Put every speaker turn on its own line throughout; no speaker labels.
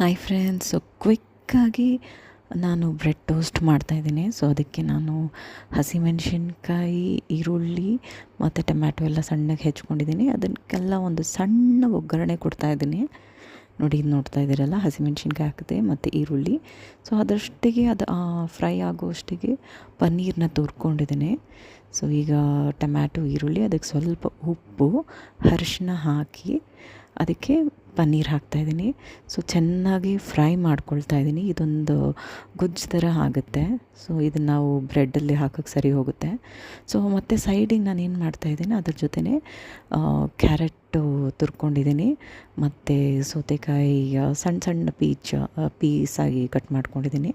Hi friends, so ಕ್ವಿಕ್ಕಾಗಿ ನಾನು bread toast ಮಾಡ್ತಾಯಿದ್ದೀನಿ. So ಅದಕ್ಕೆ ನಾನು ಹಸಿಮೆಣಸಿನ್ಕಾಯಿ, ಈರುಳ್ಳಿ ಮತ್ತು ಟೊಮ್ಯಾಟೊ ಎಲ್ಲ ಸಣ್ಣಗೆ ಹೆಚ್ಕೊಂಡಿದ್ದೀನಿ. ಅದಕ್ಕೆಲ್ಲ ಒಂದು ಸಣ್ಣ ಒಗ್ಗರಣೆ ಕೊಡ್ತಾಯಿದ್ದೀನಿ. ನೋಡಿ, ಇದು ನೋಡ್ತಾ ಇದ್ದೀರಲ್ಲ, ಹಸಿಮೆಣ್ಸಿನ್ಕಾಯಿ ಹಾಕಿದೆ ಮತ್ತು ಈರುಳ್ಳಿ. ಸೊ ಅದರಷ್ಟಿಗೆ ಅದು ಫ್ರೈ ಆಗೋಷ್ಟಿಗೆ ಪನ್ನೀರನ್ನ ತುರ್ಕೊಂಡಿದ್ದೀನಿ. ಸೊ ಈಗ ಟೊಮ್ಯಾಟೊ, ಈರುಳ್ಳಿ, ಅದಕ್ಕೆ ಸ್ವಲ್ಪ ಉಪ್ಪು, ಅರಿಶಿನ ಹಾಕಿ ಅದಕ್ಕೆ ಪನ್ನೀರ್ ಹಾಕ್ತಾಯಿದ್ದೀನಿ. ಸೊ ಚೆನ್ನಾಗಿ ಫ್ರೈ ಮಾಡ್ಕೊಳ್ತಾ ಇದ್ದೀನಿ. ಇದೊಂದು ಗೊಜ್ಜು ಥರ ಆಗುತ್ತೆ. ಸೊ ಇದನ್ನು ನಾವು ಬ್ರೆಡ್ಡಲ್ಲಿ ಹಾಕೋಕ್ಕೆ ಸರಿ ಹೋಗುತ್ತೆ. ಸೊ ಮತ್ತು ಸೈಡಿಗೆ ನಾನು ಏನು ಮಾಡ್ತಾಯಿದ್ದೀನಿ, ಅದ್ರ ಜೊತೆನೇ ಕ್ಯಾರೆಟು ತುರ್ಕೊಂಡಿದ್ದೀನಿ ಮತ್ತು ಸೌತೆಕಾಯಿ ಸಣ್ಣ ಸಣ್ಣ ಪೀಸಾಗಿ ಕಟ್ ಮಾಡ್ಕೊಂಡಿದ್ದೀನಿ.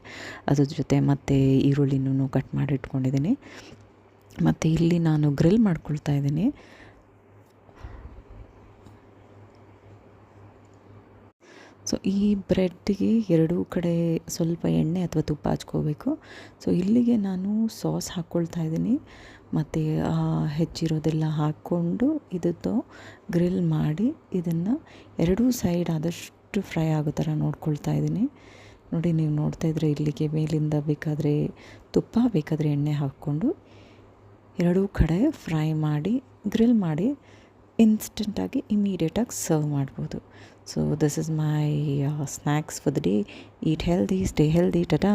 ಅದ್ರ ಜೊತೆ ಮತ್ತು ಈರುಳ್ಳಿನೂ ಕಟ್ ಮಾಡಿ ಇಟ್ಕೊಂಡಿದ್ದೀನಿ. ಮತ್ತು ಇಲ್ಲಿ ನಾನು ಗ್ರಿಲ್ ಮಾಡ್ಕೊಳ್ತಾ ಇದ್ದೀನಿ. ಸೊ ಈ ಬ್ರೆಡ್ಡಿಗೆ ಎರಡೂ ಕಡೆ ಸ್ವಲ್ಪ ಎಣ್ಣೆ ಅಥವಾ ತುಪ್ಪ ಹಚ್ಕೋಬೇಕು. ಸೊ ಇಲ್ಲಿಗೆ ನಾನು ಸಾಸ್ ಹಾಕ್ಕೊಳ್ತಾ ಇದ್ದೀನಿ ಮತ್ತು ಹೆಚ್ಚಿರೋದೆಲ್ಲ ಹಾಕ್ಕೊಂಡು ಇದನ್ನು ಗ್ರಿಲ್ ಮಾಡಿ ಇದನ್ನು ಎರಡೂ ಸೈಡ್ ಆದಷ್ಟು ಫ್ರೈ ಆಗೋ ಥರ ನೋಡ್ಕೊಳ್ತಾ ಇದ್ದೀನಿ. ನೋಡಿ, ನೀವು ನೋಡ್ತಾ ಇದ್ದರೆ ಇಲ್ಲಿಗೆ ಮೇಲಿಂದ ಬೇಕಾದರೆ ತುಪ್ಪ, ಬೇಕಾದರೆ ಎಣ್ಣೆ ಹಾಕ್ಕೊಂಡು ಎರಡೂ ಕಡೆ ಫ್ರೈ ಮಾಡಿ, ಗ್ರಿಲ್ ಮಾಡಿ ಇನ್ಸ್ಟೆಂಟಾಗಿ ಇಮಿಡಿಯೇಟಾಗಿ ಸರ್ವ್ ಮಾಡ್ಬೋದು. So this is my snacks for the day. Eat healthy, stay healthy. Tata.